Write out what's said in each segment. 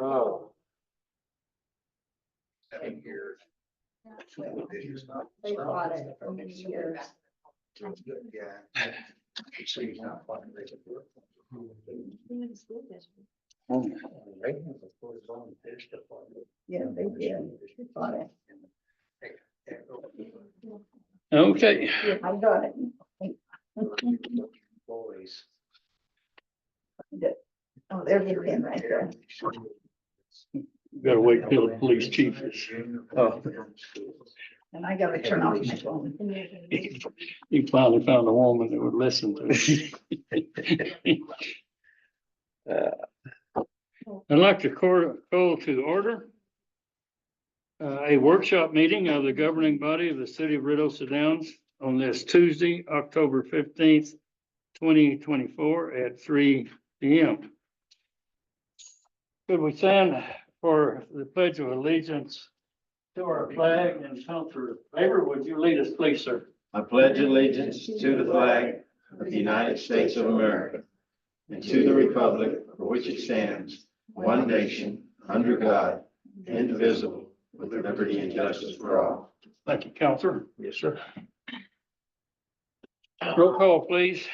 Oh. 7 years. They bought it for many years. Yeah. So he's not fundraising. Yeah, they did. They bought it. Okay, Yeah, I got it. Boys. Oh, there's the pin right there. gotta wait till the police chief is. Oh, And I gotta turn off my phone. he finally found a woman that would listen to him. I'd like to call to order a workshop meeting of the governing body of the city of Red Oaks Downs on this Tuesday, October 15th, 2024 at 3 p.m. Could we stand for the Pledge of Allegiance to our flag, and Councilor Faber, would you lead us, please, sir? I pledge allegiance to the flag of the United States of America and to the republic for which it stands, one nation, under God, indivisible, with liberty and justice for all. Thank you, Councilor. Yes, sir. Roll call, please.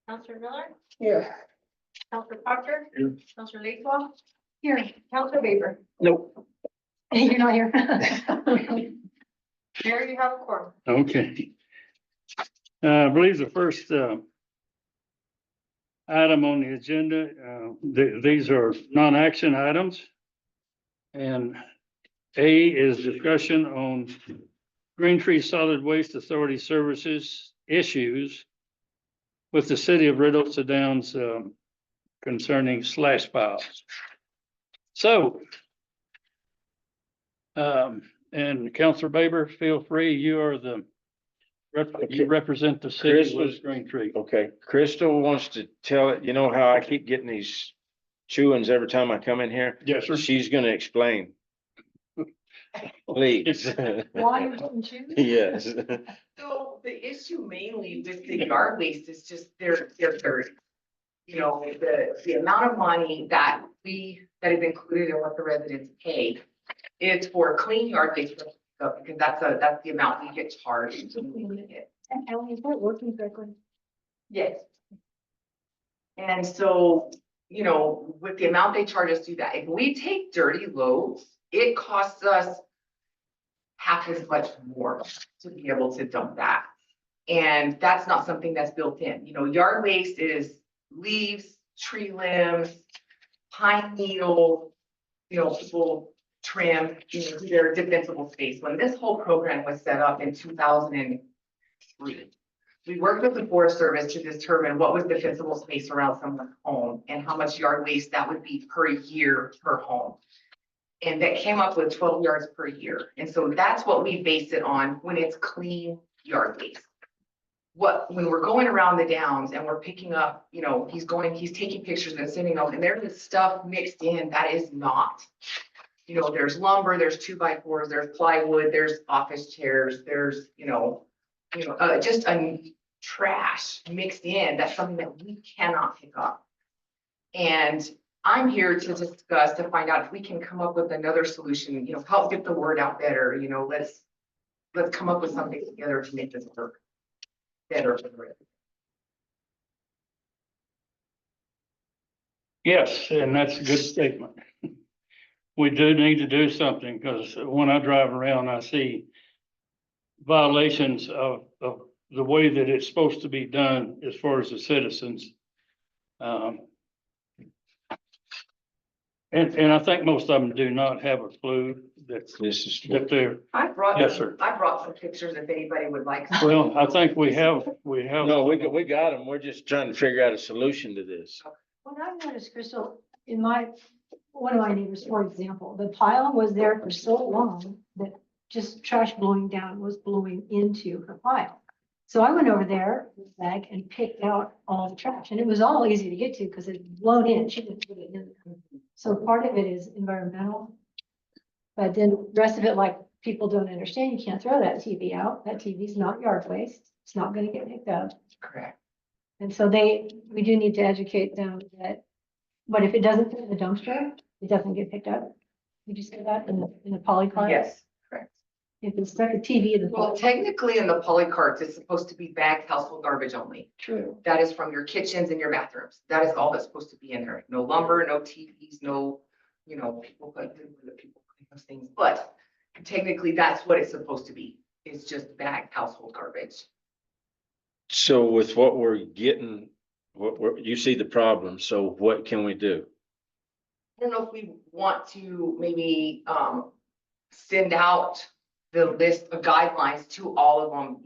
Counselor Miller, Here. Counselor Proctor, Here. Counselor Lakeland. Here, Counselor Weaver. Nope. You're not here. There you have a quorum. Okay. I believe the first item on the agenda, these are non-action items. And A is discussion on Green Tree Solid Waste Authority services issues with the city of Red Oaks Downs concerning slash piles. So, and Councilor Baber, feel free, you are you represent the city Chris with was- Green Tree. Okay, Crystal wants to tell it, you know how I keep getting these chewings every time I come in here? Yes, sir. She's gonna explain. Please. Why you didn't choose? Yes. So the issue mainly with the yard waste is just they're dirty. You know, the amount of money that is included in what the residents pay is for clean yard waste pickup, because that's the amount we get charged. And Ellen, is that working correctly? Yes. And so, you know, with the amount they charge us to do that, if we take dirty loads, it costs us half as much more to be able to dump that. And that's not something that's built in. You know, yard waste is leaves, tree limbs, pine needle, you know, people trim, you know, their defensible space. When this whole program was set up in 2003, we worked with the Forest Service to determine what was defensible space around someone's home and how much yard waste that would be per year per home. And that came up with 12 yards per year. And so that's what we base it on when it's clean yard waste. When we're going around the downs and we're picking up, you know, he's taking pictures and sending them, and there's stuff mixed in that is not. You know, there's lumber, there's 2x4s, there's plywood, there's office chairs, there's, just a trash mixed in. That's something that we cannot pick up. And I'm here to discuss, to find out if we can come up with another solution, you know, help get the word out better, you know, let's come up with something together to make this work better for the residents. Yes, and that's a good statement. We do need to do something, because when I drive around, I see violations of the way that it's supposed to be done as far as the citizens. And I think most of them do not have a clue that This is. they're, I brought Yes, sir. some pictures if anybody would like. well, I think we have. No, we got them. We're just trying to figure out a solution to this. What I've noticed, Crystal, in one of my neighbors, for example, the pile was there for so long that just trash blowing down was blowing into her pile. So I went over there with a bag and picked out all the trash, and it was all easy to get to because it's blown in. She didn't put it in. So part of it is environmental. But then the rest of it, like, people don't understand, you can't throw that TV out. That TV is not yard waste. It's not going to get picked up. Correct. And so we do need to educate them that But if it doesn't fit in the dumpster, it doesn't get picked up? You just say that in the poly cart? Yes, correct. If it's stuck a TV in the. Well, technically in the poly carts, it's supposed to be bagged household garbage only. True. That is from your kitchens and your bathrooms. That is all that's supposed to be in there. No lumber, no TVs, no, people putting those things. But technically, that's what it's supposed to be. It's just bagged household garbage. So with what we're getting, you see the problem, so what can we do? I don't know if we want to maybe send out the list of guidelines to all of them.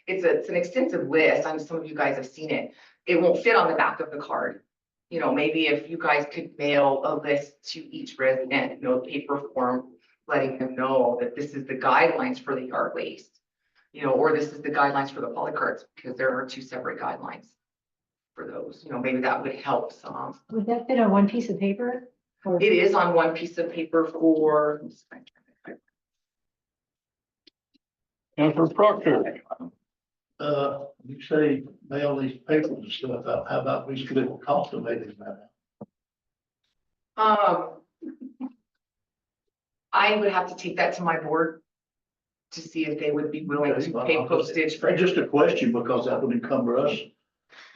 It's an extensive list. I know some of you guys have seen it. It won't fit on the back of the card. Maybe if you guys could mail a list to each resident, paper form, letting them know that this is the guidelines for the yard waste, or this is the guidelines for the poly carts, because there are 2 separate guidelines for those. Maybe that would help some. Would that fit on one piece of paper? Or- It is on one piece of paper for. Councilor Proctor, You say mail these papers and stuff out, how about we split the cost of making that out? I would have to take that to my board to see if they would be willing to pay postage for. That's just a question, because that would encumber us.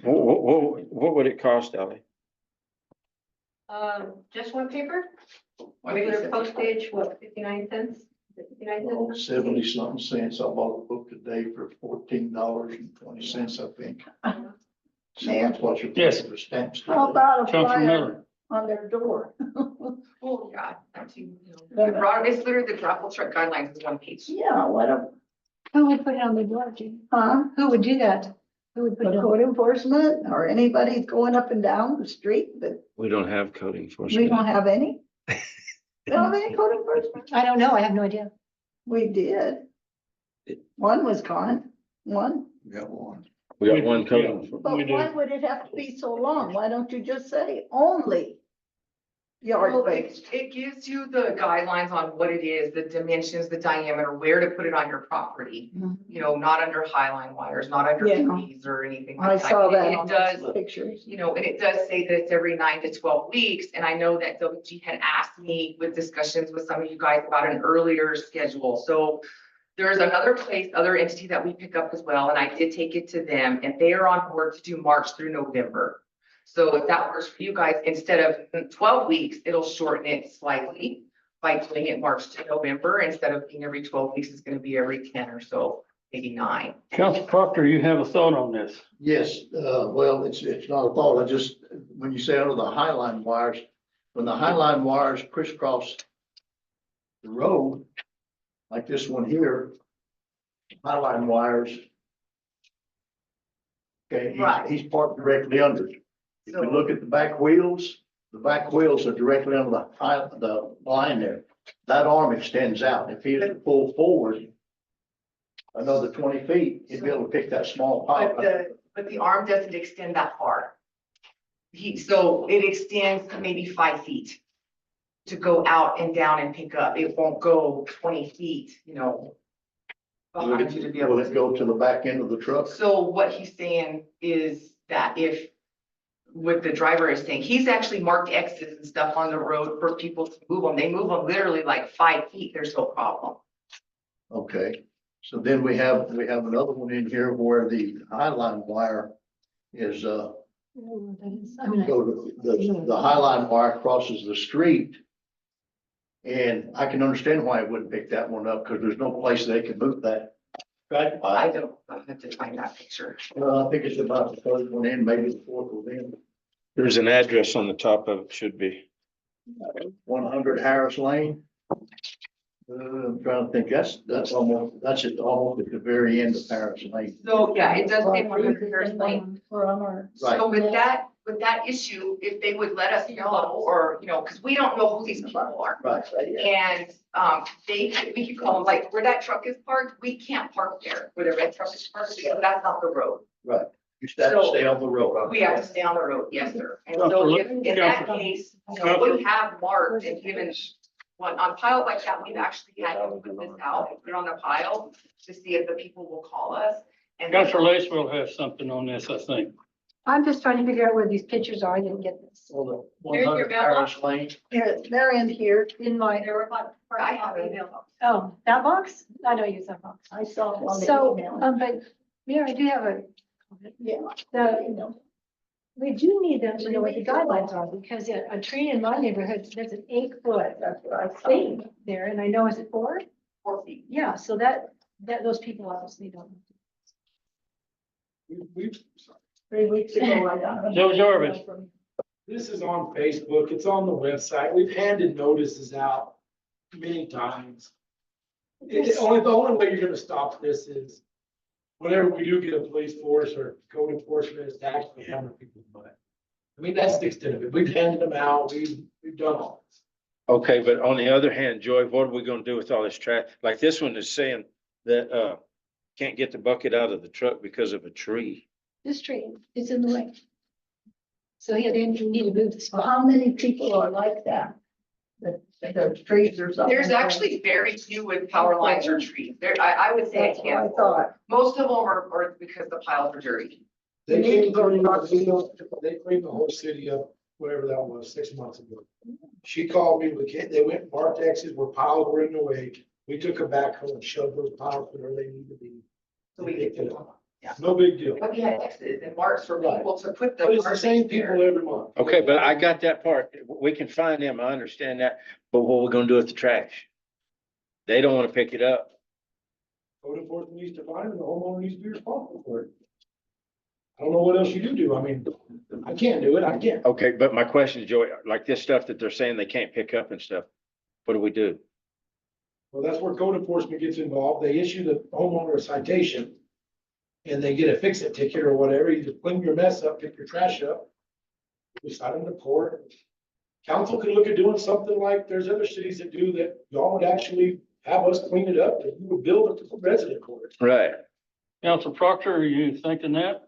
What would it cost, Ally? Just one paper? One piece Regular of postage, what, 59 cents? 59 cents? 70 something cents. I bought a book today for $14.20, I think. So that's what you're. Yes. For stamps. How about a Councilor flyer Miller. on their door? Oh, yeah, that too. It's literally the gravel truck guidelines is one page. Yeah, what a, Who would put it on the door, Jim? huh? Who would do that? Who would put it The on? code enforcement or anybody going up and down the street, but We don't have code we enforcement. don't have any. We don't have any code enforcement? I don't know, I have no idea. We did. One was gone, one. Got one. We got one code. Yeah. enforcement. But We do. why would it have to be so long? Why don't you just say only yard Well, waste? it gives you the guidelines on what it is, the dimensions, the diameter, where to put it on your property. Not under highline wires, not under Yeah. trees or anything I like that. saw that It on does, those pictures. and it does say that it's every 9 to 12 weeks. And I know that WG had asked me with discussions with some of you guys about an earlier schedule. So there's another place, other entity that we pick up as well, and I did take it to them, and they are on board to do March through November. So if that works for you guys, instead of 12 weeks, it'll shorten it slightly by doing it March to November. Instead of being every 12 weeks, it's gonna be every 10 or so, maybe 9. Councilor Proctor, you have a thought on this? Yes, well, it's not a thought. I just, when you say under the highline wires, when the highline wires crisscross the road, like this one here, highline wires. Okay, Right. he's parked directly under it. If you So- look at the back wheels are directly under the line there. That arm extends out. If he was to pull forward another 20 feet, he'd be able to pick that small pipe. But the arm doesn't extend that far. So it extends to maybe 5 feet to go out and down and pick up. It won't go 20 feet, behind you to be able Will it to. go to the back end of the truck? So what he's saying is that if, what the driver is saying, he's actually marked X's and stuff on the road for people to move them. They move them literally like 5 feet. There's no problem. Okay, so then we have another one in here where the highline wire is, I don't know what that is. I mean, so the highline wire crosses the street. And I can understand why it wouldn't pick that one up, because there's no place they can move that. Right, I I don't, I have to find that picture. think it's about the third one in, maybe the fourth one in. There's an address on the top of it, should be. 100 Harris Lane. I'm trying to think, that's almost at the very end of Harris Lane. So, yeah, it does say for Harris Lane. For our. Right. So with that issue, if they would let us know, or, because we don't know who these people are. Right. And, we could call them, like, where that truck is parked, we can't park there, where the red truck is parked, because that's not the road. You have to stay on the road. We have to stay on the road, yes, sir. And so if, in that case, we have marked and given one on pile like that, we've actually had to put this out and put it on the pile to see if the people will call us. And Councilor Lacewell has something on this, I think. I'm just trying to figure out where these pictures are. I didn't get this. Well, the one Here's your hundred mailbox. Parish Lane, Here, they're in here. In my, I have a mailbox. oh, that box? I don't use that box. I saw it on the So, email. but, Mayor, I do have a comment. Yeah, The, you know, we do need them to know what the guidelines are, because a tree in my neighborhood, that's an 8 foot that's what I thing saw. there, and I know, is it 4? 4 feet. Yeah, so that, those people obviously don't. We've, 3 weeks ago, I got. Joe Jarvis. this is on Facebook, it's on the website, we've handed notices out many times. The only way you're gonna stop this is whenever we do get a police force or code enforcement is to actually hammer people's butt. I mean, that's the extent of it, we've handed them out, we've done all this. Okay, but on the other hand, Joy, what are we gonna do with all this trash? Like this one is saying that, can't get the bucket out of the truck because of a tree. This tree is in the way. So yeah, they need to move the So spot. how many people are like that? That the trees or something? There's actually very few with power lines or trees. I would say a That's what I handful. thought. Most of them are because the piles are dirty. They You need to came go through, talk to them. they cleaned the whole city up, whatever that was, 6 months ago. She called me, they went and marked X's where piles were in the way. We took them back home and shoved those piles where they need to be. So we picked get it them. up. Yeah. No big deal. But we had X's and marks for people to put the. But it's the garbage same there. people every month. Okay, but I got that part. We can find them. I understand that. But what we're gonna do with the trash? They don't wanna pick it up. Code enforcement needs to find it, and the homeowner needs to be responsible for it. I don't know what else you do. I mean, I can't do it, I can't. Okay, but my question is, Joey, like this stuff that they're saying they can't pick up and stuff, what do we do? Well, that's where code enforcement gets involved. They issue the homeowner a citation. And they get a fix-it ticket or whatever. You just clean your mess up, pick your trash up. We cite them to court. Council can look at doing something like there's other cities that do that. Y'all would actually have us clean it up and you would build a resident court. Right. Council Proctor, are you thinking that?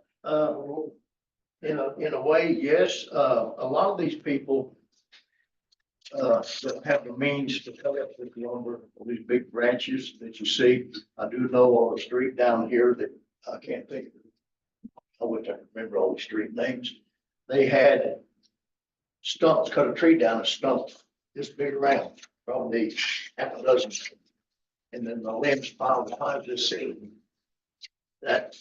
in a way, yes, a lot of these people that have the means to cut up the lumber, these big branches that you see. I do know on the street down here that I can't think of it. I wish I could remember all the street names. They had stumps, cut a tree down, a stump this big around, probably half a dozen. And then the limbs piled behind this ceiling. That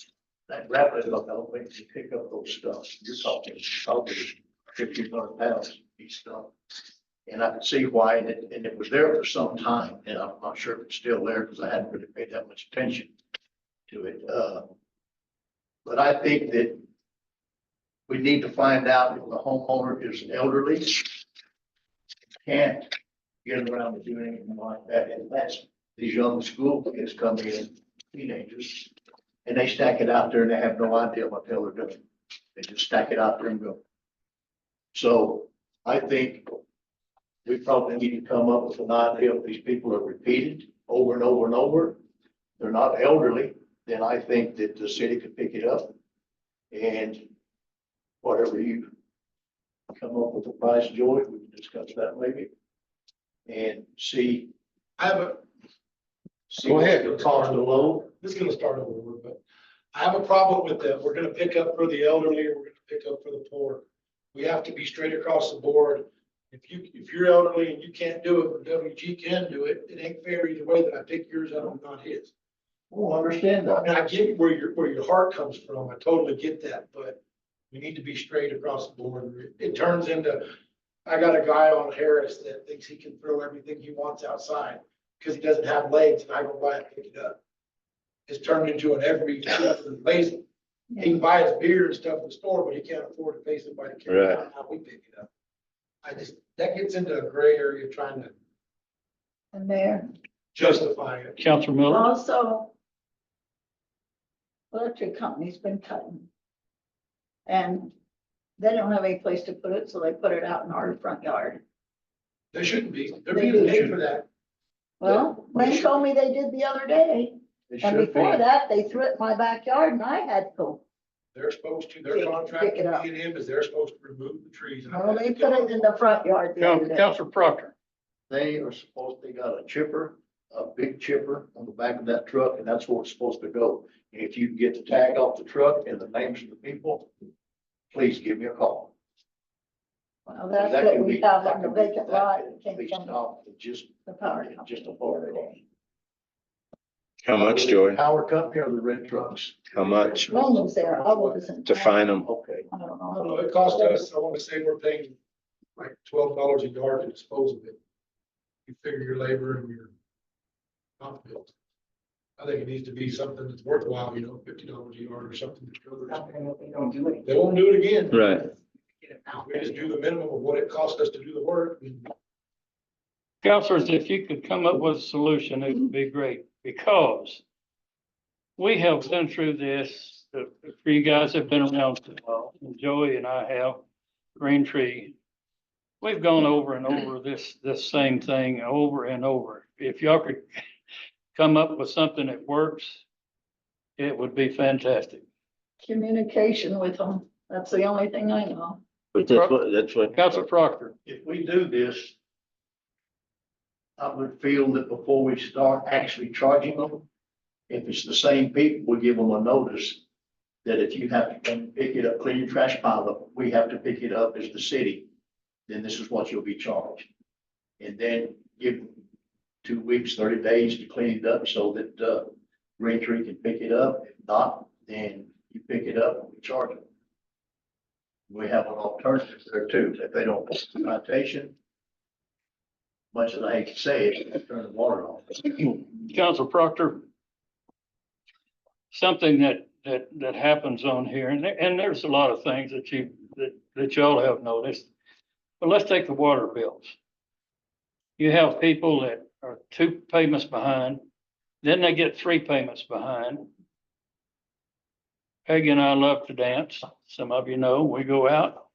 rapid look, I don't think you pick up those stumps. You're talking probably 1,500 pounds each stump. And I could see why, and it was there for some time, and I'm not sure if it's still there because I hadn't really paid that much attention to it. But I think that we need to find out if the homeowner is elderly, can't get around to do anything like that, and that's these young school kids come in, teenagers, and they stack it out there and they have no idea what the hell they're doing. They just stack it out there and go. So I think we probably need to come up with an idea if these people are repeated over and over and over. They're not elderly, then I think that the city could pick it up. And whatever you come up with a price, Joy, we can discuss that maybe. And see. I have a, See Go what ahead. the cost of load. this is gonna start over, but I have a problem with that. We're gonna pick up for the elderly or we're gonna pick up for the poor. We have to be straight across the board. If you're elderly and you can't do it, but WG can do it, it ain't fair either way that I pick yours up and not his. Well, understand I that. mean, I get where your heart comes from. I totally get that, but we need to be straight across the board. It turns into, I got a guy on Harris that thinks he can throw everything he wants outside because he doesn't have legs and I go by and pick it up. It's turned into an every lazy. He can buy his beer and stuff in the store, but he can't afford to pay somebody to carry it out how we pick it up. That gets into a gray area trying to And there, justify it. Council Miller? also, electric company's been cutting. And they don't have any place to put it, so they put it out in our front yard. They shouldn't be. They're being paid for that. Well, Wayne told me they did the other day, It and should before be. that, they threw it in my backyard and I had to go. They're supposed to, their Pick contract it with up. B&M is they're supposed to remove the trees. and I Well, they think put it in the front yard the other day. Council Proctor? They are supposed, they got a chipper, a big chipper on the back of that truck, and that's where it's supposed to go. If you can get the tag off the truck and the names of the people, please give me a call. Well, that's That what can we be- have that on the can be- vacant that lot. can It came be from stopped with just, the power company. just a phone call. How much, Joy? Power company or the red trucks? How much One was there, I wasn't. to find them? Okay. I don't I don't know, know. it cost us, I wanna say we're paying like $12 a yard to dispose of it. You figure your labor and your pump bills. I think it needs to be something that's worthwhile, you know, $50 a yard or something that covers. They don't do it. They won't do it again. Right. Get it out. We just do the minimum of what it cost us to do the work. Counselors, if you could come up with a solution, it would be great, because we have been through this, for you guys have been around for a while, and Joey and I have, Green Tree. We've gone over and over this same thing over and over. If y'all could come up with something that works, it would be fantastic. Communication with them. That's the only thing I know. But that's what. Counselor Proctor, If we do this, I would feel that before we start actually charging them, if it's the same people, we give them a notice that if you have to come pick it up, clean your trash pile up, we have to pick it up as the city, then this is what you'll be charged. And then give them 2 weeks, 30 days to clean it up so that, Green Tree can pick it up. If not, then you pick it up and we charge them. We have an alternative there too. If they don't put the citation, much as I hate to say it, turn the water off. Counselor Proctor, something that happens on here, and there's a lot of things that y'all have noticed. But let's take the water bills. You have people that are 2 payments behind, then they get 3 payments behind. Peggy and I love to dance. Some of you know, we go out.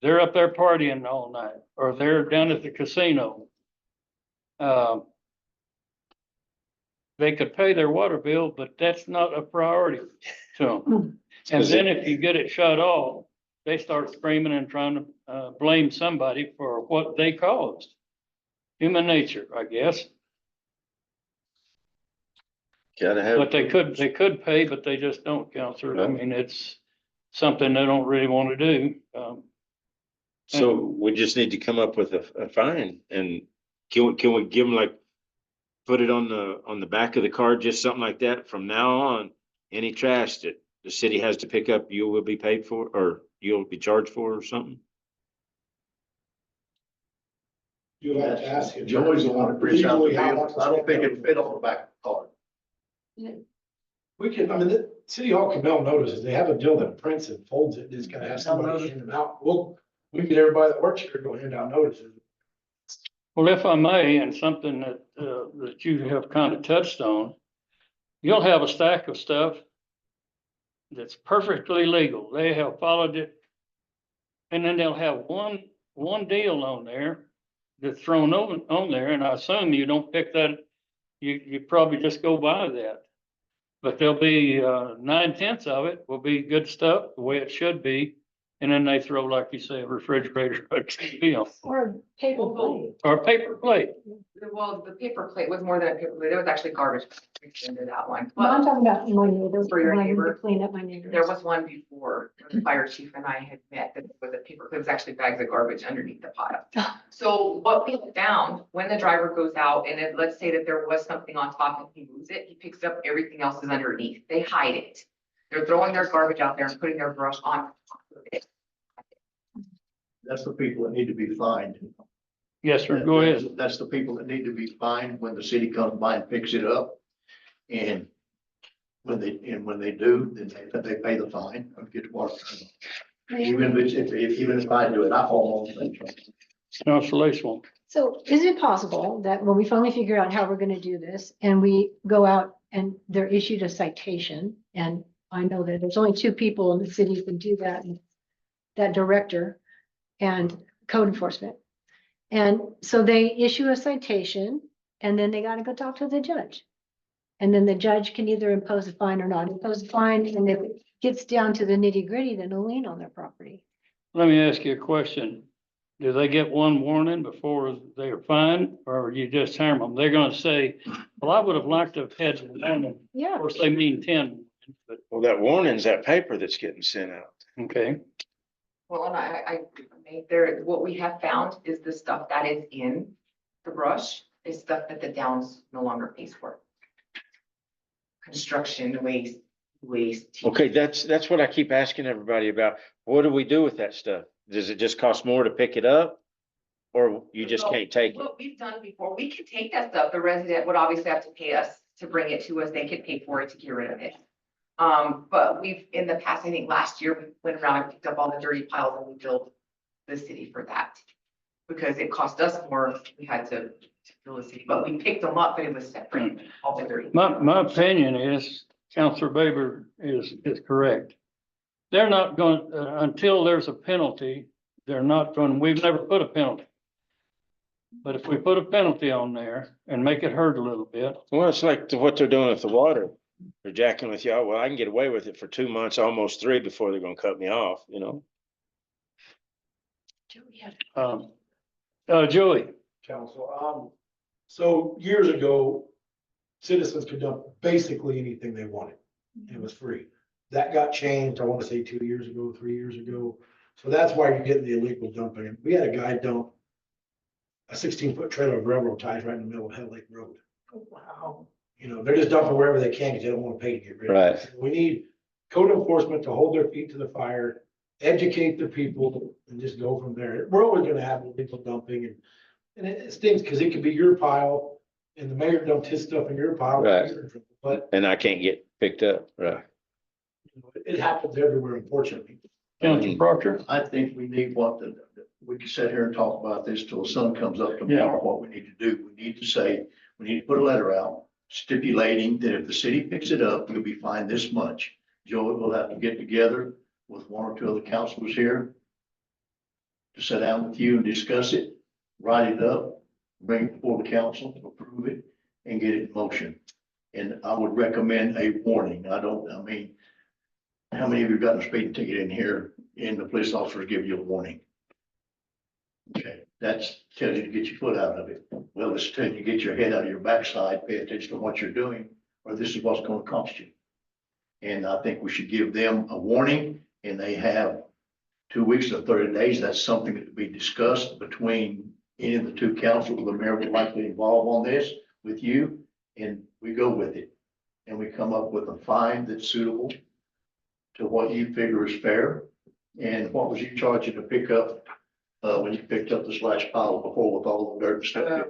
They're up there partying all night, or they're down at the casino. They could pay their water bill, but that's not a priority to them. And then if you get it shut off, they start screaming and trying to blame somebody for what they caused. Human nature, I guess. Gotta have. But they could pay, but they just don't, Counselor. I mean, it's something they don't really want to do. So we just need to come up with a fine, and can we give them like, put it on the back of the card, just something like that, from now on, any trash that the city has to pick up, you will be paid for, or you'll be charged for, or something? You'll have to ask him. Joey's the one that prints out the Legally, how bills. much- I don't think it fit on the back of the card. We can, I mean, the city hall can mail notices. They have a deal that prints and folds it. Just gotta have somebody hand them out. We get everybody that works here to go hand out notices. Well, if I may, and something that you have kind of touched on, you'll have a stack of stuff that's perfectly legal. They have followed it. And then they'll have one deal on there that's thrown on there, and I assume you don't pick that, you probably just go by that. But there'll be 9/10 of it will be good stuff, the way it should be. And then they throw, like you say, a refrigerator, or TV on, Or paper plate. or a paper plate. Well, the paper plate was more than a paper plate. It was actually garbage mixed into that one. No, I'm But talking about my neighbors, For your when I need to neighbor? clean up my neighbors. there was one before, the fire chief and I had met, that was a paper, it was actually bags of garbage underneath the pile. So what we found, when the driver goes out and it, let's say that there was something on top and he moves it, he picks up everything else is underneath. They hide it. They're throwing their garbage out there and putting their brush on top of it. That's the people that need to be fined. Yes, sir, go ahead. That's the people that need to be fined when the city comes by and picks it up. And when they do, then they pay the fine or get the water. Even if I do it, I haul all the things. Counselor Laceland. So is it possible that when we finally figure out how we're gonna do this and we go out and they're issued a citation, and I know that there's only 2 people in the city who can do that, and that director and code enforcement. And so they issue a citation and then they gotta go talk to the judge. And then the judge can either impose a fine or not impose a fine, and if it gets down to the nitty gritty, then a lien on their property. Let me ask you a question. Do they get one warning before they are fined, or you just hammer them? They're gonna say, well, I would have liked to have had, of Yeah. course, they mean 10. but, Well, that warning's that paper that's getting sent out. okay. Well, and I made there, what we have found is the stuff that is in the brush is stuff that the Downs no longer pays for. Construction waste. Okay, that's what I keep asking everybody about. What do we do with that stuff? Does it just cost more to pick it up? Or you just So, can't take it? What we've done before, we can take that stuff, the resident would obviously have to pay us to bring it to us, they could pay for it to get rid of it. But we've, in the past, I think last year, we went around and picked up all the dirty piles and we billed the city for that. Because it cost us more, we had to bill the city, but we picked them up, but it was separate, all the dirty. My opinion is, Counselor Baber is correct. They're not going, until there's a penalty, they're not going, we've never put a penalty. But if we put a penalty on there and make it hurt a little bit, Well, it's like what they're doing with the water. They're jacking with y'all. Well, I can get away with it for 2 months, almost 3 before they're gonna cut me off, you know? Joey, Council, so years ago, citizens could dump basically anything they wanted. It was free. That got changed, I want to say 2 years ago, 3 years ago. So that's why you're getting the illegal dumping. We had a guy dump a 16-foot trailer of railroad ties right in the middle of Hell Lake Road. Wow. You know, they're just dumping wherever they can because they don't want to pay to get rid of it. Right. So we need code enforcement to hold their feet to the fire, educate the people and just go from there. We're always gonna have illegal dumping and it stinks because it could be your pile and the mayor dumped his stuff in your pile. Right. But And I can't get picked up, right? you know, it happens everywhere, unfortunately. Counselor Proctor, I think we need we can sit here and talk about this till the sun comes up tomorrow, what we need to do. We need to say, we need to put a letter out stipulating that if the city picks it up, you'll be fined this much. Joey will have to get together with one or two other councilors here to sit down with you and discuss it, write it up, bring it before the council, approve it, and get it in motion. And I would recommend a warning. I mean, how many of you got a speeding ticket in here and the police officers give you a warning? Okay, that's tells you to get your foot out of it. Well, it's telling you to get your head out of your backside, pay attention to what you're doing, or this is what's gonna cost you. And I think we should give them a warning, and they have 2 weeks or 30 days. That's something that to be discussed between any of the two councils. The mayor would likely involve on this with you, and we go with it. And we come up with a fine that's suitable to what you figure is fair. And what was you charging to pick up, when you picked up the slash pile before with all the dirt and stuff?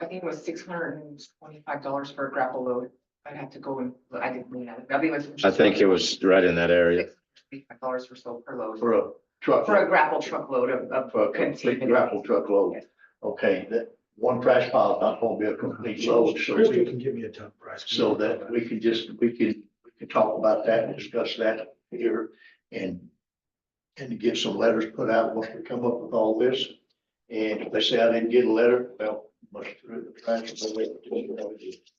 I think it was $625 for a grapple load. I'd have to go and, I didn't mean that. I think it was. I think it was right in that area. $65 or so per load. For a truck. For a grapple truckload of For a complete containment. grapple truckload. Yes. Okay, that one trash pile is not gonna be a complete load, so Crystal we, can give me a ton price. so that we can talk about that and discuss that here and to get some letters put out once we come up with all this. And if they say I didn't get a letter, well, must through the trash.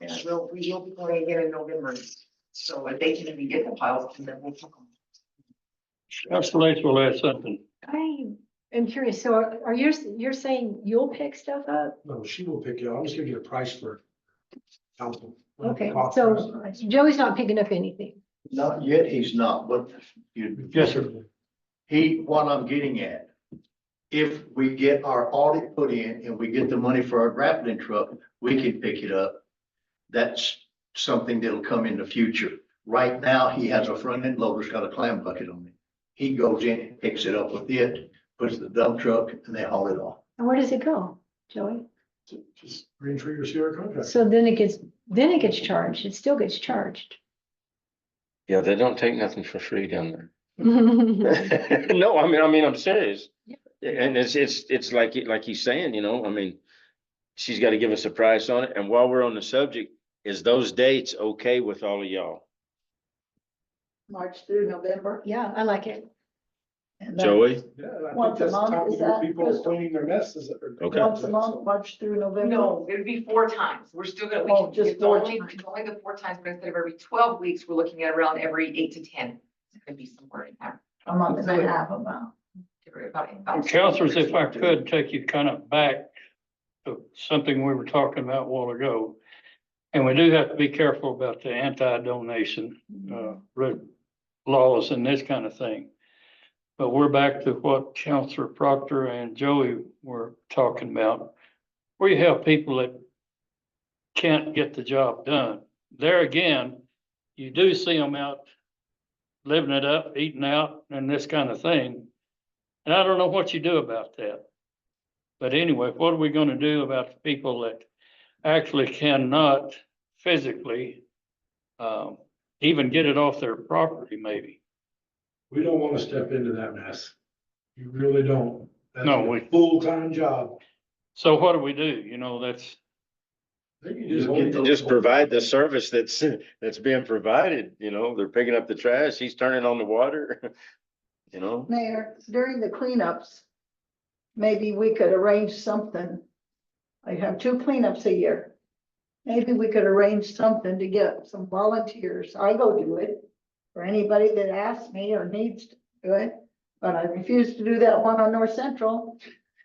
Yeah, we will be going again in November. So if they can even get the piles, then we'll took them. Counselor Lace will add something. I am curious, so are you, you're saying you'll pick stuff up? No, she will pick it up. I'm just gonna get a price for council. Okay, so Joey's not picking up anything. Not yet, he's not, but you, Yes, sir. what I'm getting at, if we get our audit put in and we get the money for our grappling truck, we can pick it up. That's something that'll come in the future. Right now, he has a front end loader's got a clam bucket on it. He goes in and picks it up with it, puts the dump truck, and they haul it off. And where does it go, Joey? Just Green Tree or Sierra contract. So then it gets charged. It still gets charged. Yeah, they don't take nothing for free down there. No, I mean, I'm serious. And it's like he's saying, you know, I mean, she's got to give us a price on it. And while we're on the subject, is those dates okay with all of y'all? March through November. Yeah, I like it. And then Joey? Yeah, I think Once a that's the month, time is of year that people are Crystal? cleaning their messes. Okay. Once a month, March through November. No, it'd be 4 times. We're still gonna, Oh, just it's 4 only, times. it's only the 4 times, but instead of every 12 weeks, we're looking at around every 8 to 10. It's gonna be somewhere in there. A month and a half about. About- Counselors, if I could take you kind of back to something we were talking about a while ago. And we do have to be careful about the anti-donation, laws and this kind of thing. But we're back to what Counselor Proctor and Joey were talking about. Where you have people that can't get the job done. There again, you do see them out living it up, eating out and this kind of thing. And I don't know what you do about that. But anyway, what are we gonna do about the people that actually cannot physically even get it off their property maybe? We don't want to step into that mess. You really don't. That's No, a we- full-time job. So what do we do? You know, that's, They can just hold those- Just provide the service that's being provided, you know, they're picking up the trash, he's turning on the water, you know? Mayor, during the cleanups, maybe we could arrange something. I have 2 cleanups a year. Maybe we could arrange something to get some volunteers. I go do it for anybody that asks me or needs to do it. But I refuse to do that one on North Central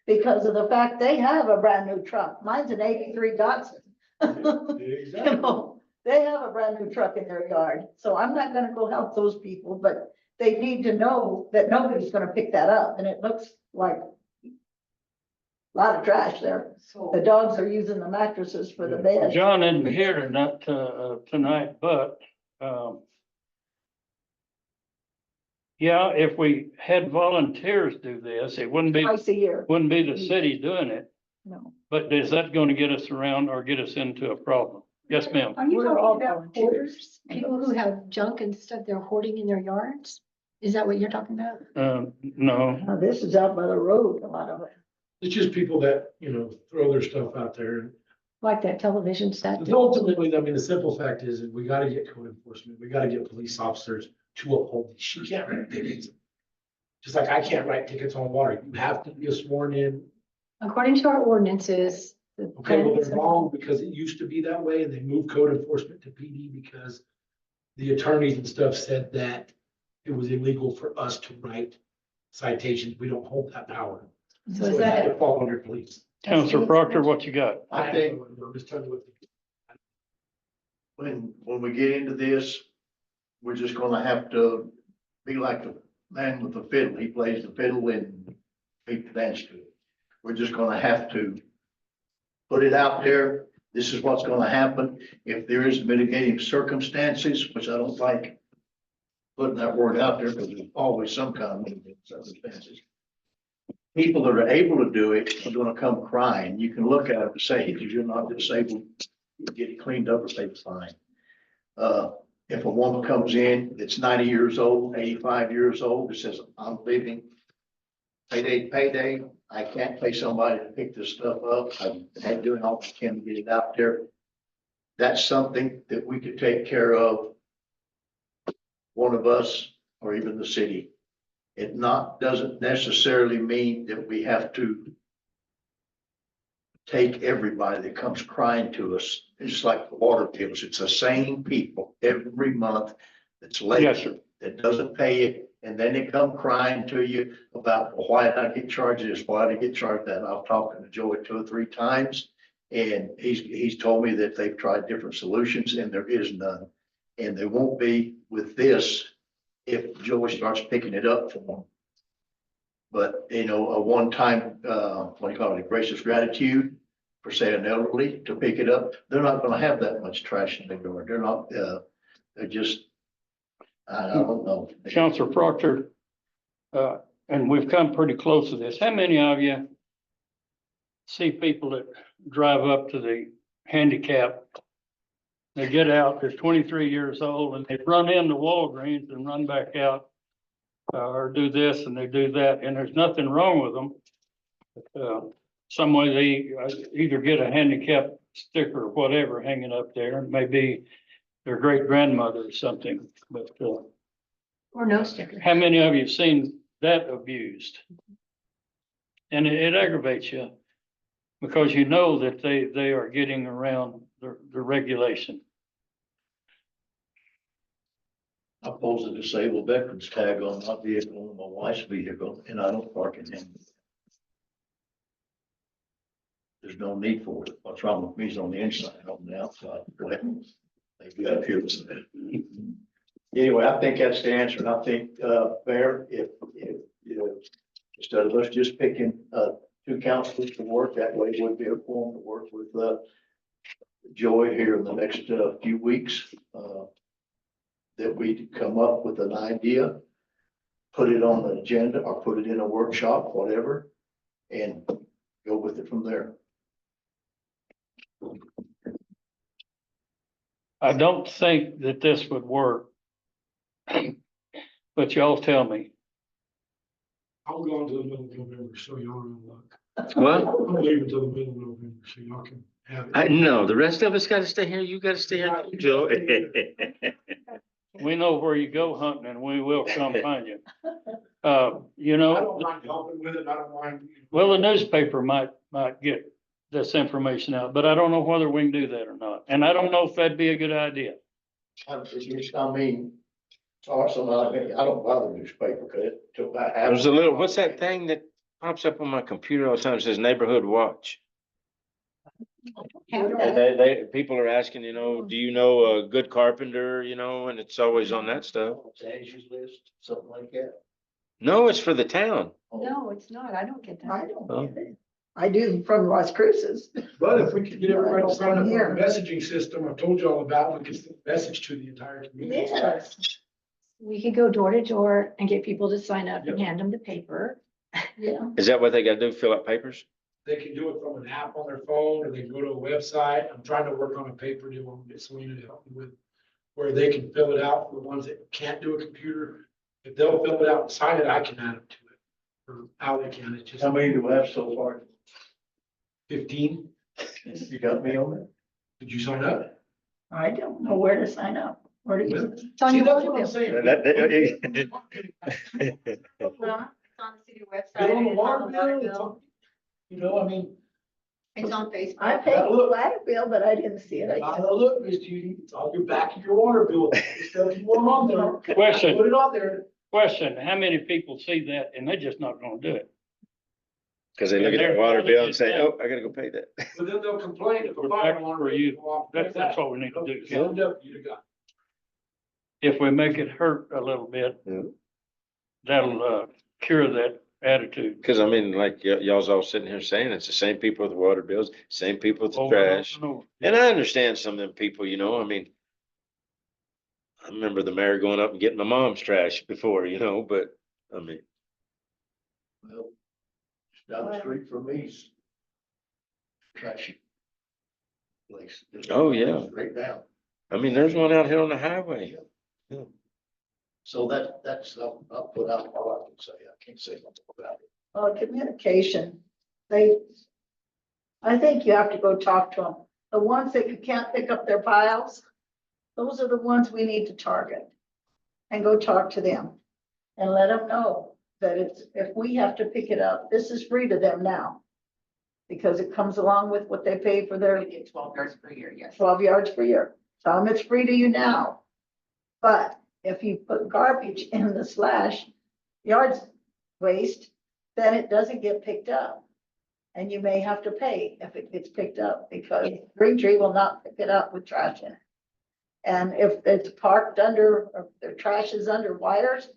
because of the fact they have a brand new truck. Mine's an 83 Datsun. You Exactly. know, they have a brand new truck in their yard, so I'm not gonna go help those people, but they need to know that nobody's gonna pick that up, and it looks like a lot of trash there. The dogs are using the mattresses for the bed. John isn't here tonight, but, yeah, if we had volunteers do this, it wouldn't be Twice a year, the city doing it. no. But is that going to get us around or get us into a problem? Yes, ma'am. Are you We're all talking about volunteers. hoarders, people who have junk and stuff they're hoarding in their yards? Is that what you're talking about? No, Now, this is out by the road, a lot of it. It's just people that, you know, throw their stuff out there. Like that television set? Ultimately, I mean, the simple fact is we gotta get code enforcement. We gotta get police officers to uphold these. You can't write tickets. Just like I can't write tickets on water. You have to be sworn in. According to our ordinances. the Okay, well, they're wrong because it used to be that way and they moved code enforcement to PD because the attorneys and stuff said that it was illegal for us to write citations. We don't hold that power. So is it has to that, fall under police. Counselor Proctor, what you got? I think I'm just telling you what. when we get into this, we're just gonna have to be like the man with the fiddle. He plays the fiddle and people dance to it. We're just gonna have to put it out there. This is what's gonna happen. If there is mitigating circumstances, which I don't like putting that word out there because there's always some kind of mitigating circumstances. People that are able to do it are gonna come crying. You can look at it and say, if you're not disabled, you get it cleaned up or say fine. If a woman comes in that's 90 years old, 85 years old, that says, I'm leaving, payday, I can't pay somebody to pick this stuff up. I'm doing all I can to get it out there. That's something that we could take care of, one of us or even the city. It doesn't necessarily mean that we have to take everybody that comes crying to us. It's like the water bills. It's the same people every month that's late. Yes, sir. That doesn't pay it, and then they come crying to you about why did I get charged this, why did I get charged that? I've talked to Joey 2 or 3 times, and he's told me that they've tried different solutions and there is none. And there won't be with this if Joey starts picking it up for them. But, you know, a one-time, what do you call it, a gracious gratitude for say an elderly to pick it up, they're not gonna have that much trash in their yard. They're not, they're just, I don't know. Counselor Proctor, and we've come pretty close to this. How many of you see people that drive up to the handicap? They get out, they're 23 years old and they run into Walgreens and run back out. Or do this and they do that, and there's nothing wrong with them. Some way they either get a handicap sticker or whatever hanging up there, maybe their great grandmother or something, but, or no sticker? how many of you have seen that abused? And it aggravates you because you know that they are getting around the regulation. I pose a disabled veterans tag on my vehicle and my wife's vehicle, and I don't park in them. there's no need for it. What's wrong with me is on the inside, not on the outside. Go ahead. Maybe up here was that. Anyway, I think that's the answer. And I think, Mayor, if, you know, instead of us just picking, two councilors to work, that way it would be a form to work with, Joy here in the next, few weeks, that we come up with an idea, put it on the agenda or put it in a workshop, whatever, and go with it from there. I don't think that this would work. But y'all tell me. I'm going to the middle of November, so y'all know luck. What? I'm leaving till the middle of November, so y'all can have it. I know, the rest of us gotta stay here. You gotta stay here, too, Joe. We know where you go hunting and we will come find you. You I know, don't mind helping with it, I don't mind. well, the newspaper might get this information out, but I don't know whether we can do that or not. And I don't know if that'd be a good idea. I mean, awesome, I don't bother newspaper, cause it took about half. There's a little, what's that thing that pops up on my computer all the time? It says Neighborhood Watch. People are asking, you know, do you know a good carpenter, you know, and it's always on that stuff. Ashes list, something like that. No, it's for the town. No, it's not. I don't get I that. don't get it. I do from Las Cruces. But if we could get everybody to sign up for Here. a messaging system, I told you all about, we could send a message to the entire community. Yes, We could go door to door and get people to sign up and Yep. hand them the paper. yeah. Is that what they gotta do? Fill out papers? They can do it from an app on their phone, or they can go to a website. I'm trying to work on a paper deal, I'll get Selena to help me with, where they can fill it out for the ones that can't do a computer. If they'll fill it out and sign it, I can add them to it. Or how they can, it's just How many do we have so far? 15. You got me on that? Did you sign up? I don't know where to sign up. Where do you? It's on See, your that's what water I'm bill. saying. It's on the city website. Get on the it's water on bill, it's on, you know, I mean, It's on Facebook. I paid the water bill, but I didn't see it. I I guess. look, Miss Judy, it's on your back of your water bill. It's got you on there. Question, Put it on there. question, how many people see that and they're just not gonna do it? Cause they look at the water bill and say, oh, I gotta go pay that. But then they'll complain if a We're fire back alarm. for you. goes off. That's what we need to do. Signed up, you'd have got. If we make it hurt a little bit, Yeah. that'll, cure that attitude. Cause I mean, like y'all's all sitting here saying it's the same people with the water bills, same people with the Oh, I don't trash. know. And I understand some of them people, you know, I mean. I remember the mayor going up and getting my mom's trash before, you know, but I mean, Well, down the street from me's trashy place. Oh, yeah. Straight down. I mean, there's one out here on the highway. So that's, I'll put out all I can say. I can't say nothing about it. Communication, I think you have to go talk to them. The ones that you can't pick up their piles, those are the ones we need to target. And go talk to them and let them know that it's, if we have to pick it up, this is free to them now. Because it comes along with what they pay for their We get 12 yards per year, yes. 12 yards per year. Tell them it's free to you now. But if you put garbage in the slash yards waste, then it doesn't get picked up. And you may have to pay if it gets picked up because Green Tree will not pick it up with trash in it. And if it's parked under, or their trash is under wires,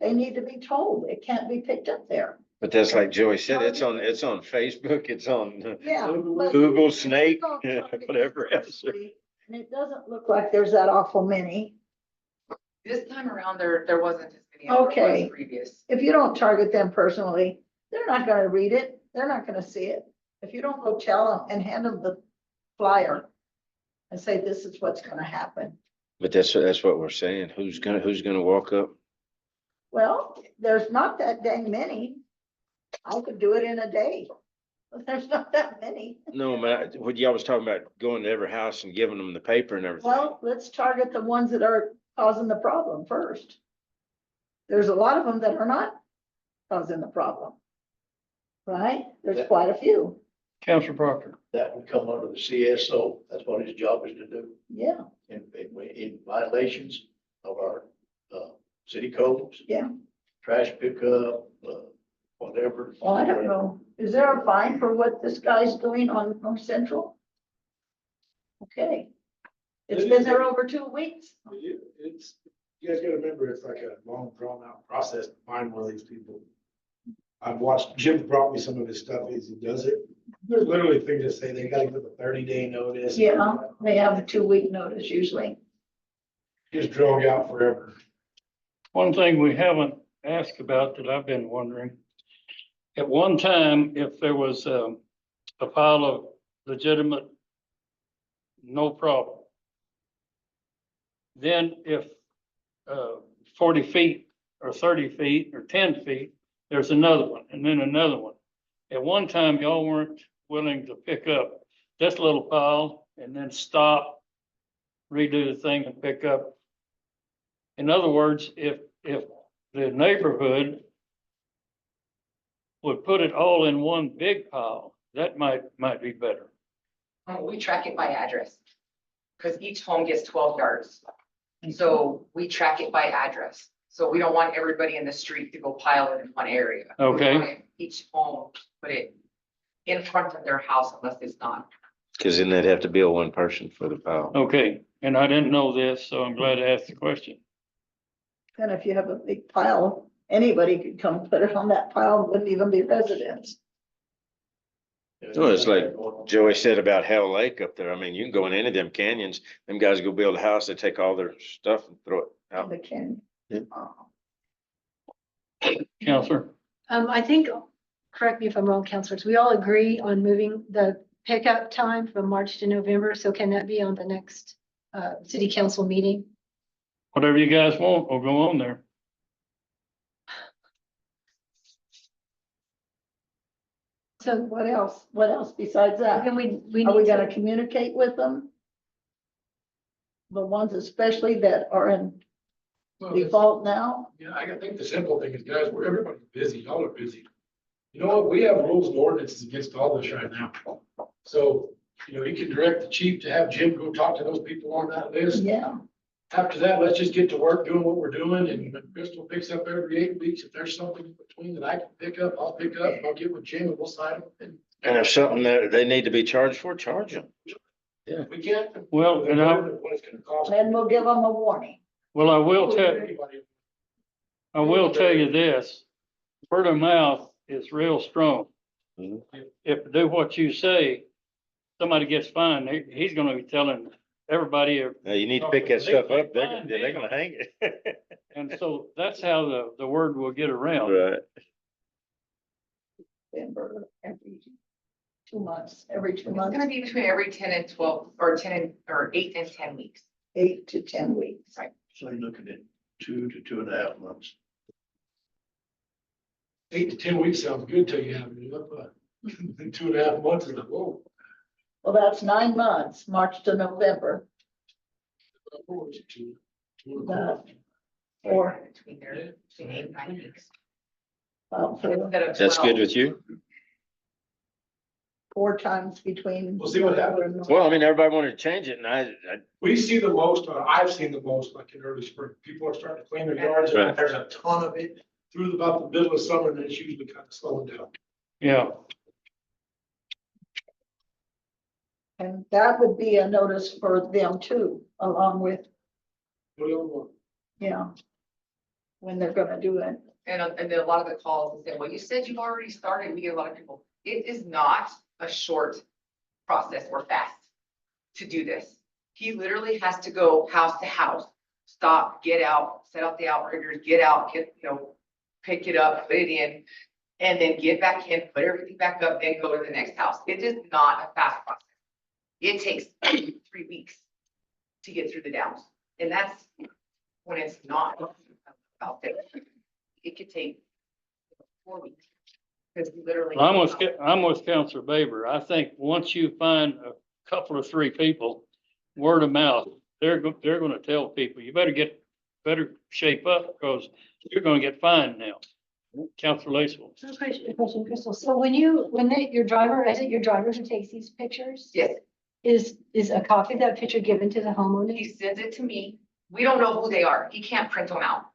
they need to be told it can't be picked up there. But that's like Joey said, it's on Facebook, it's on Yeah. but- Google, Snake, Don't target whatever it else. personally, And it doesn't look like there's that awful many. This time around, there wasn't as many as there Okay. was previous. If you don't target them personally, they're not gonna read it, they're not gonna see it. If you don't go tell them and hand them the flyer and say, this is what's gonna happen. But that's what we're saying. Who's gonna walk up? Well, there's not that dang many. I could do it in a day, but there's not that many. No, man, what y'all was talking about, going to every house and giving them the paper and everything. Well, let's target the ones that are causing the problem first. There's a lot of them that are not causing the problem. Right? There's quite a few. Counselor Proctor. That would come under the CSO. That's what his job is to do. Yeah, In violations of our, city codes. Yeah. Trash pickup, whatever. Well, I don't know. Is there a fine for what this guy's doing on North Central? Okay. It's been there over 2 weeks. It's, you guys gotta remember, it's like a long drawn out process to find one of these people. I've watched, Jim brought me some of his stuff as he does it. There's literally things that say they gotta give a 30-day notice. Yeah, they have a 2-week notice usually. Just drag out forever. One thing we haven't asked about that I've been wondering, at one time, if there was a pile of legitimate, no problem. Then if 40 feet or 30 feet or 10 feet, there's another one and then another one. At one time, y'all weren't willing to pick up this little pile and then stop, redo the thing and pick up. In other words, if the neighborhood would put it all in one big pile, that might be better. We track it by address. Cause each home gets 12 yards. So we track it by address. So we don't want everybody in the street to go pile it in one area. We Okay. want each home, put it in front of their house unless it's not. Cause then they'd have to bill one person for the pile. Okay, and I didn't know this, so I'm glad I asked the question. And if you have a big pile, anybody could come put it on that pile, wouldn't even be residents. Well, it's like Joey said about Hell Lake up there. I mean, you can go in any of them canyons, them guys go build a house, they take all their stuff and throw it out. They can. Yeah. Counselor? I think, correct me if I'm wrong, counselors, we all agree on moving the pickup time from March to November. So can that be on the next city council meeting? Whatever you guys want, will go on there. So What else? What else besides that? then we Are we need gonna to, communicate with them? The ones especially that are in Well, it's- default now? Yeah, I think the simple thing is, guys, we're, everybody's busy, y'all are busy. You know what, we have rules and ordinances against all this right now. So, you know, you can direct the chief to have Jim go talk to those people on that list. Yeah, After that, let's just get to work doing what we're doing, and when Crystal picks up every 8 weeks. If there's something in between that I can pick up, I'll pick up, I'll get with Jim and we'll sign them. And if something that they need to be charged for, charge them. And we can't. Well, and I- What it's gonna cost. then we'll give them a warning. Well, I will tell Anybody. you this, word of mouth is real strong. Mhm. If do what you say, somebody gets fined, he's gonna be telling everybody. Now, you need to pick that stuff up, they're gonna hang it. And so that's how the word will get around. Right. Denver every 2 months, every 2 It's gonna months, be between every 10 and 12, or 8 and 10 weeks. 8 to 10 weeks. So you're looking at 2 to 2.5 months. 8 to 10 weeks sounds good till you have it up. 2.5 months is like, whoa. Well, that's 9 months, March to November. That- Or, Between 8 and 9 weeks. for Instead of That's 12. good with you? 4 times between. We'll see what happens. Well, I mean, everybody wanted to change it and I We see the most, or I've seen the most, like in early spring, people are starting to clean their yards, and Right. there's a ton of it through about the middle of summer, and then it's usually kind of slowing down. Yeah, And that would be a notice for them too, along with, What do you want? yeah. When they're gonna do it. And then a lot of the calls say, well, you said you've already started. We get a lot of people. It is not a short process or fast to do this. He literally has to go house to house, stop, get out, set out the outriggers, get out, pick it up, put it in, and then get back in, put everything back up, then go to the next house. It is not a fast process. It takes 3 weeks to get through the downs. And that's when it's not about this. It could take 4 weeks. Because we literally. I'm with Counselor Baber. I think once you find a couple or 3 people, word of mouth, they're gonna tell people, you better shape up because you're gonna get fined now. Counselor Lacewell. so question, Crystal. So when your driver, is it your driver who takes these pictures? Yes, Is a copy of that picture given to the homeowner? he sends it to me. We don't know who they are. He can't print them out.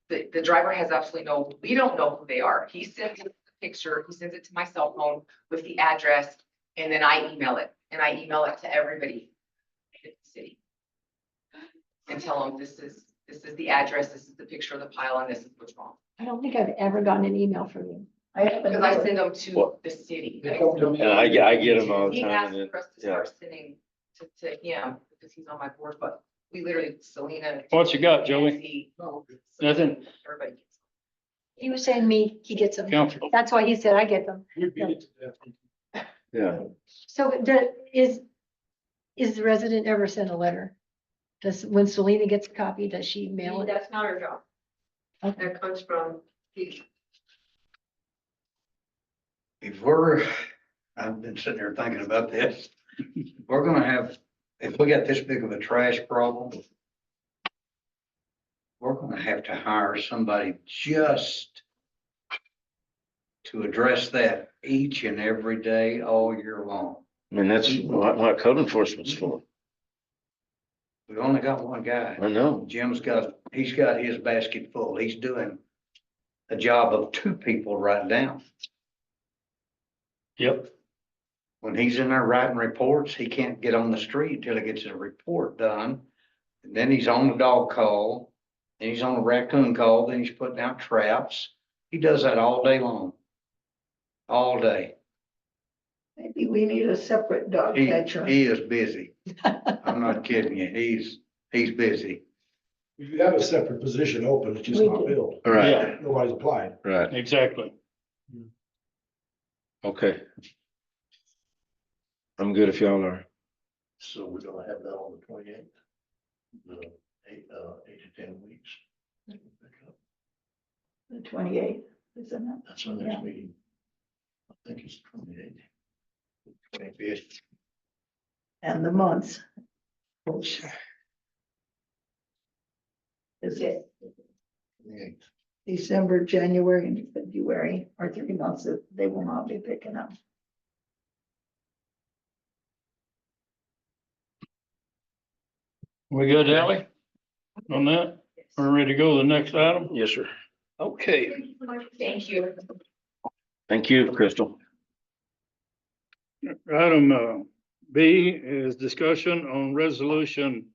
the driver has absolutely we don't know who they are. He sends us the picture, he sends it to my cell phone with the address, and then I email it, and I email it to everybody in the city. And tell them this is the address, this is the picture of the pile, and this is what's wrong. I don't think I've ever gotten an email from you. I haven't. Because I send them to Well- the city. They come to me. And I get them all the He time asked and then, for us to yeah. start sending to him because he's on my board, but we literally, Selena. What you got, Joey? Nancy, No, Nothing. Everybody gets He was saying he gets them. Council. That's why he said I get them. we beat it to death. Yeah. So is the resident ever sent a letter? When Selena gets a copy, does she mail it? That's not our job. Okay. That comes from the If I've been sitting there thinking about this, we're gonna have, if we got this big of a trash problem, we're gonna have to hire somebody just to address that each and every day, all year long. I mean, that's what code enforcement's for. We've only got one guy. I know. He's got his basket full. He's doing a job of two people right now. Yep. When he's in there writing reports, he can't get on the street until he gets his report done. And then he's on the dog call, and he's on a raccoon call, then he's putting out traps. He does that all day long. All day. Maybe we need a separate dog He catcher. is busy. I'm not kidding you. He's busy. You have a separate position open, it's just We not do. filled. Yeah. Nobody's applied. Right. Exactly. Okay. I'm good if y'all are. So we're gonna have that on the 28th. The 8 to 10 weeks. The 28th, isn't it? That's our Yeah. next meeting. I think it's 28th. 25th. And the months. Is it 28th. December, January, and February are 3 months that they will not be picking up. We good, Ally? On that? We're ready to go to the next item? Yes, sir. Okay. Thank you. Thank you, Crystal. Item B is discussion on resolution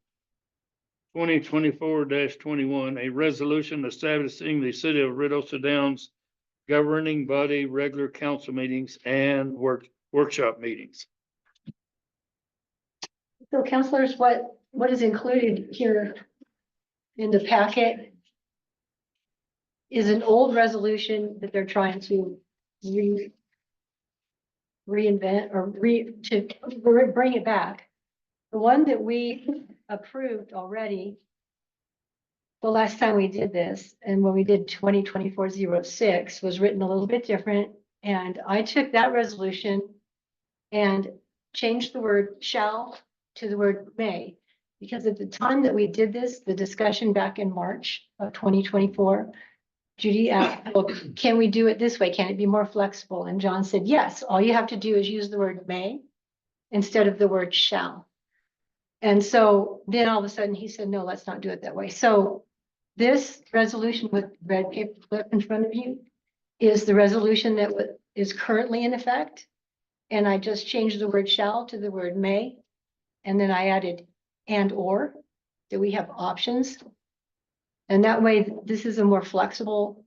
2024-21, a resolution establishing the city of Red Osa Downs governing body, regular council meetings and workshop meetings. So counselors, what is included here in the packet is an old resolution that they're trying to reinvent or bring it back. The one that we approved already the last time we did this, and when we did 2024-06 was written a little bit different. And I took that resolution and changed the word shall to the word may. Because at the time that we did this, the discussion back in March of 2024, Judy asked, well, can we do it this way? Can it be more flexible? And John said, yes, all you have to do is use the word may instead of the word shall. And so then all of a sudden he said, no, let's not do it that way. So this resolution with red paper clip in front of you is the resolution that is currently in effect. And I just changed the word shall to the word may. And then I added and or, that we have options. And that way, this is a more flexible,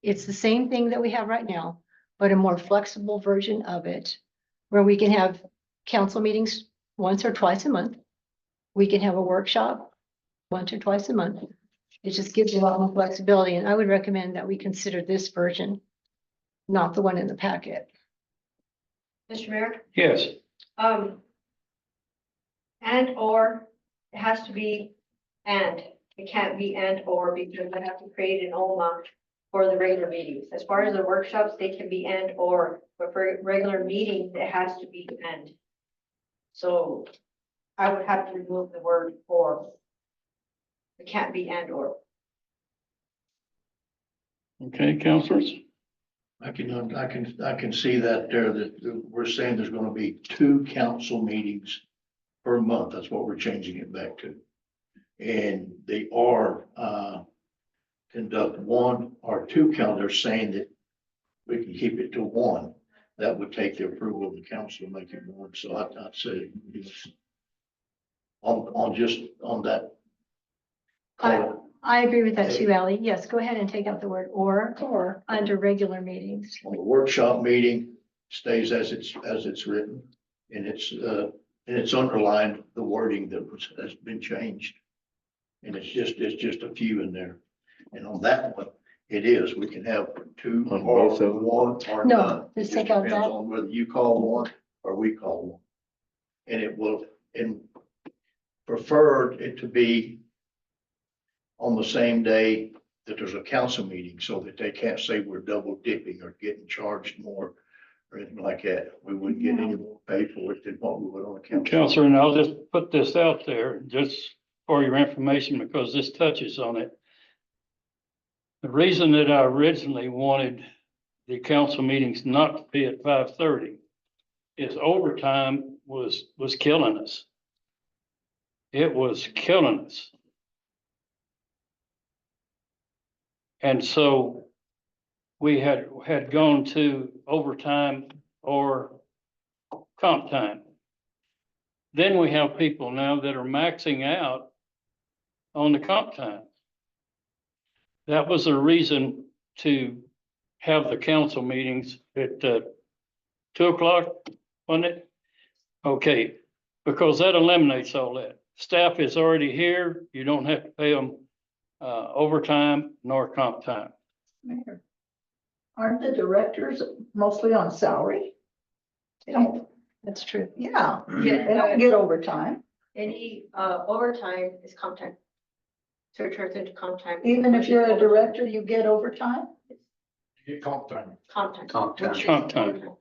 it's the same thing that we have right now, but a more flexible version of it, where we can have council meetings once or twice a month. We can have a workshop once or twice a month. It just gives you a lot more flexibility, and I would recommend that we consider this version, not the one in the packet. Mr. Mayor, Yes. and or, it has to be and. It can't be and or because I have to create an OMA for the regular meetings. As far as the workshops, they can be and or, but for regular meetings, it has to be and. So I would have to remove the word or. It can't be and or. Okay, counselors? I can see that there, that we're saying there's gonna be 2 council meetings per month. That's what we're changing it back to. And they are, conduct one or two calendars saying that we can keep it to one. That would take the approval of the council and make it one. So I'd say yes. On just on that. I agree with that too, Ally. Yes, go ahead and take out the word or under regular meetings. On the workshop meeting stays as it's written. And it's underlined the wording has been changed. And it's just a few in there. And on that one, it is, we can have two On or both of them? one or No, none. just It take out depends that. on whether you call one or we call one. And it will, and preferred it to be on the same day that there's a council meeting, so that they can't say we're double dipping or getting charged more or anything like that. We wouldn't get any more pay for it than what we would on a council. Counselor, and I'll just put this out there just for your information because this touches on it. The reason that I originally wanted the council meetings not to be at 5:30 is overtime was killing us. It was killing us. And so we had gone to overtime or comp time. Then we have people now that are maxing out on the comp time. That was a reason to have the council meetings at 2:00, wasn't it? Okay, because that eliminates all that. Staff is already here. You don't have to pay them overtime nor comp time. Mayor, aren't the directors mostly on salary? They don't, That's true. yeah, Yeah. they don't get overtime, Any overtime is comp time. So it turns into comp time. even if you're a director, you get overtime? You get comp time. Comp time. Comp time. Comp time.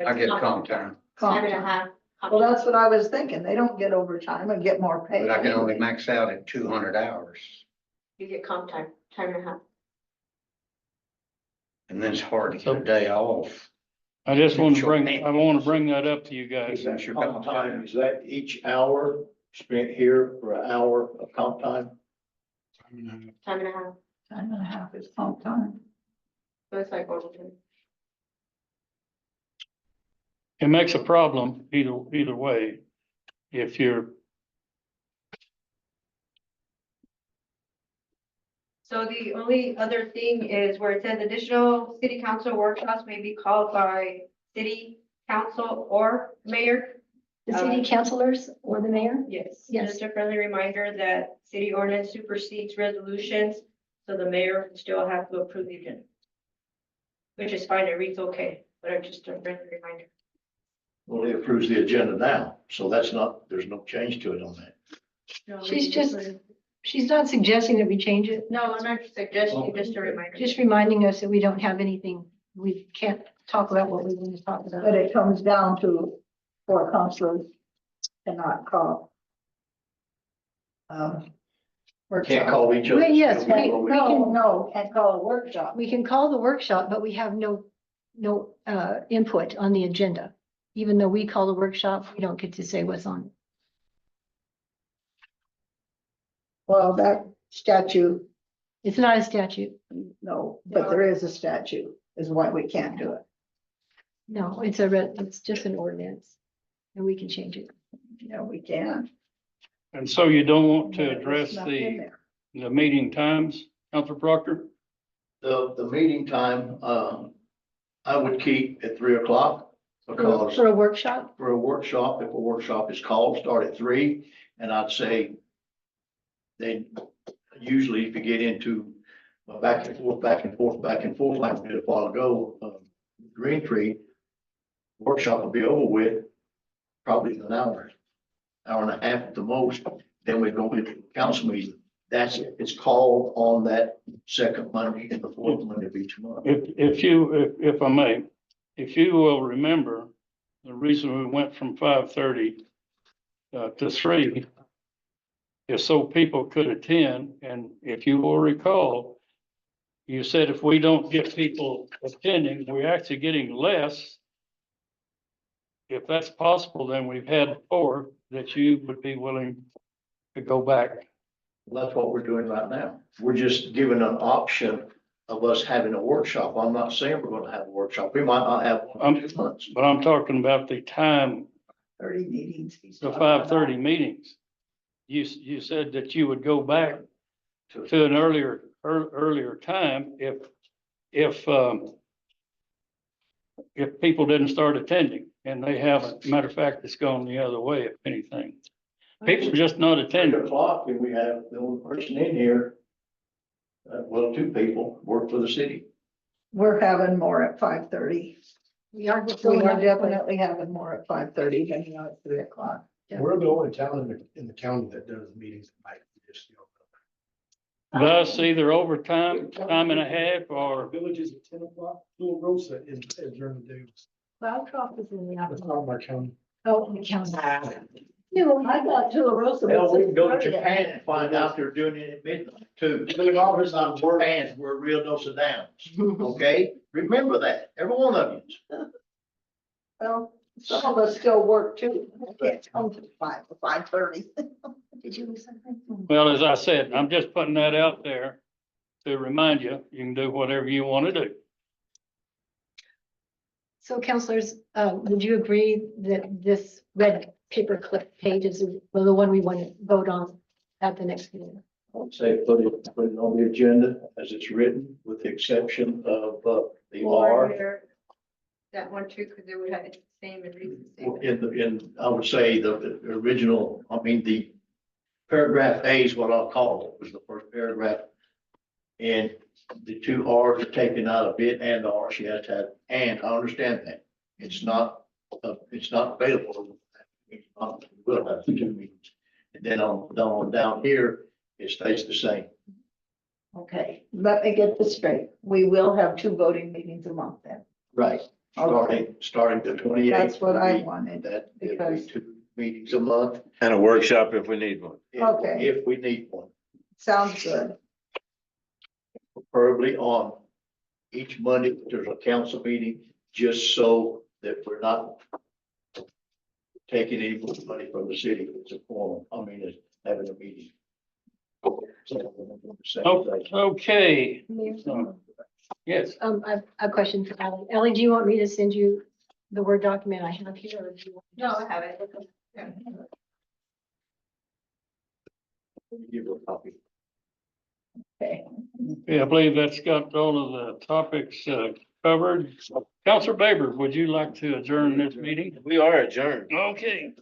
I get comp time, Time and a half. comp Well, time. that's what I was thinking, they don't get overtime and get more pay. but I can only max out at 200 hours. You get comp time, time and a half. And then it's hard to get a day off. I just want to bring that up to you guys. Is that your comp time? Is that each hour spent here for an hour of comp time? Time and a half. Time and a half is comp time. So it's like overtime. It makes a problem either way. If you're, So the only other thing is where it says additional city council workshops may be called by city council or mayor. The city councilors or the mayor? Yes. Yes. Just a friendly reminder that city ordinance supersedes resolutions, so the mayor still have to approve the agenda. Which is fine, it reads okay, but just a friendly reminder. Well, he approves the agenda now, so that's not, there's no change to it on that. No, She's not suggesting that we change it, No, I'm not suggesting, just a reminder. just reminding us that we don't have anything, we can't talk about what we want to talk about. But it comes down to, for counselors cannot call. Can't Workshop. call each other. Well, yes, No, can't call a workshop. We can call the workshop, but we have no input on the agenda. Even though we call the workshop, we don't get to say what's on it. Well, that statute, It's not a statute. no, but there is a statute, is why we can't do it. No, it's just an ordinance and we can change it. No, we can. and so you don't want But to it's address not in there. the meeting times, Counselor Proctor? The meeting time, I would keep at 3:00 because For a workshop? for a workshop, if a workshop is called, start at 3. And I'd say they usually, if you get into back and forth, like we did a while ago, Green Tree, workshop will be over with probably in an hour and a half at the most. Then we go into the council meeting. That's it. It's called on that second Monday and the fourth Monday of each month. If I may, if you will remember, the reason we went from 5:30 to 3 is so people could attend, and if you will recall, you said if we don't get people attending, we're actually getting less. If that's possible, then we've had before that you would be willing to go back Well, that's what we're doing right now. We're just giving an option of us having a workshop. I'm not saying we're gonna have a workshop. We might not have one in 2 months. But I'm talking about the time, 30 meetings. the 5:30 meetings. You said that you would go back to an earlier time if people didn't start attending, and they haven't. Matter of fact, it's gone the other way, if anything. People are just not 10 attending. o'clock and we have the only person in here. Well, 2 people work for the city. We're having more at 5:30. We are. We are definitely having more at 5:30 than we are at 3 o'clock. Yeah. We're the only town in the county that does meetings at night. We just, Thus, either overtime, time and a half, Our or village is at 10 o'clock, Tularosa is during the day. Cloudcroft is in the That's afternoon. not my county. Oh, the county. I thought Tularosa Hell, we was can go to 6:30. Japan and find out they're doing it at midnight too. Doing all this on Japan, we're real Nostradamus, okay? Remember that, every one of you. Well, some of us still work too. I can't come to 5 or 5:30. Did you lose something? well, as I said, I'm just putting that out there to remind you, you can do whatever you want to do. So counselors, would you agree that this red paper clip page is the one we want to vote on at the next meeting? I'd say put it on the agenda as it's written, with the exception of, the R. That one too, because it would have the same and read the same. I would say the original, the paragraph A is what I'll call it, was the first paragraph. And the 2 R's are taken out of it and R, she has to have, and I understand that. It's not available. We'll have 2 meetings. And then down here, it stays the same. Okay, let me get this straight. We will have 2 voting meetings a month then. Right. Starting the 28th. That's what I wanted, That, it'll be because- 2 meetings a month. And a workshop if we need one. Okay. If we need one. Sounds good. Preferably on each Monday, there's a council meeting, just so that we're not taking any money from the city. It's a form, it's having a meeting. Okay, Mayor? yes. I have a question for Ally. Ally, do you want me to send you the Word document I have here? Or do you want to No, just- I have it. Yeah. Give you a copy. Okay. Yeah, I believe that's got all of the topics covered. Counselor Baber, would you like to adjourn this meeting? We are adjourned. Okay.